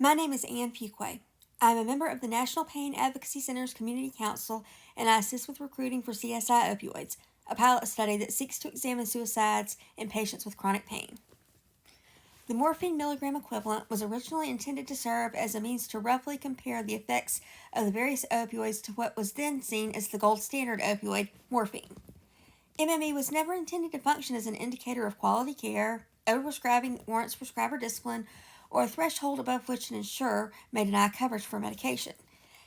My name is Ann Fuquay. I am a member of the National Pain Advocacy Center's Community Council, and I assist with recruiting for CSI Opioids, a pilot study that seeks to examine suicides in patients with chronic pain. The morphine milligram equivalent was originally intended to serve as a means to roughly compare the effects of the various opioids to what was then seen as the gold standard opioid, morphine. MME was never intended to function as an indicator of quality care, overprescribing that warrants prescriber discipline, or a threshold above which an insurer may deny coverage for medication.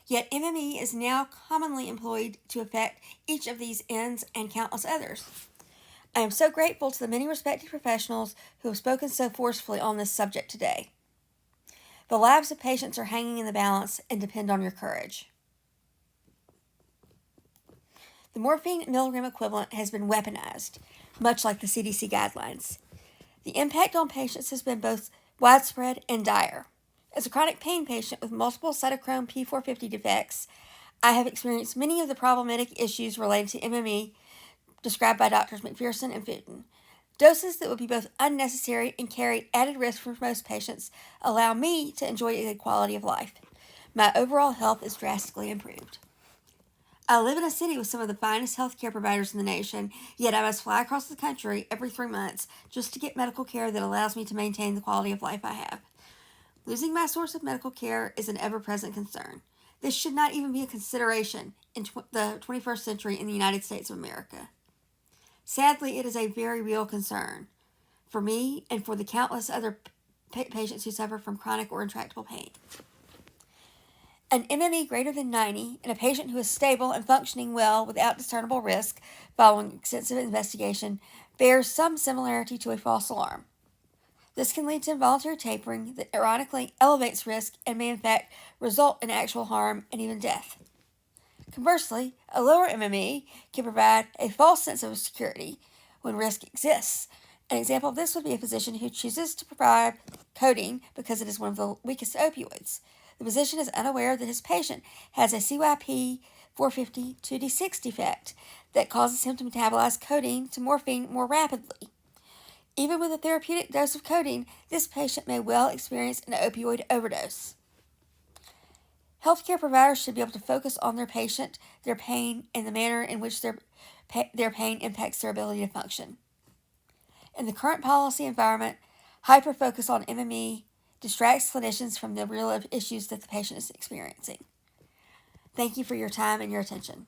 Yet MME is now commonly employed to affect each of these ends and countless others. I am so grateful to the many respected professionals who have spoken so forcefully on this subject today. The lives of patients are hanging in the balance and depend on your courage. The morphine milligram equivalent has been weaponized, much like the CDC guidelines. The impact on patients has been both widespread and dire. As a chronic pain patient with multiple cytochrome P450 defects, I have experienced many of the problematic issues related to MME described by Drs. McPherson and Footen. Doses that would be both unnecessary and carry added risk for most patients allow me to enjoy a good quality of life. My overall health is drastically improved. I live in a city with some of the finest healthcare providers in the nation, yet I must fly across the country every 3 months just to get medical care that allows me to maintain the quality of life I have. Losing my source of medical care is an ever-present concern. This should not even be a consideration in the 21st century in the United States of America. Sadly, it is a very real concern for me and for the countless other patients who suffer from chronic or intractable pain. An MME greater than 90 in a patient who is stable and functioning well without discernible risk following extensive investigation bears some similarity to a false alarm. This can lead to involuntary tapering that ironically elevates risk and may in fact result in actual harm and even death. Conversely, a lower MME can provide a false sense of security when risk exists. An example of this would be a physician who chooses to provide codeine because it is one of the weakest opioids. The physician is unaware that his patient has a CYP 450 2D6 defect that causes him to metabolize codeine to morphine more rapidly. Even with a therapeutic dose of codeine, this patient may well experience an opioid overdose. Healthcare providers should be able to focus on their patient, their pain, and the manner in which their pain impacts their ability to function. In the current policy environment, hyper-focus on MME distracts clinicians from the real issues that the patient is experiencing. Thank you for your time and your attention.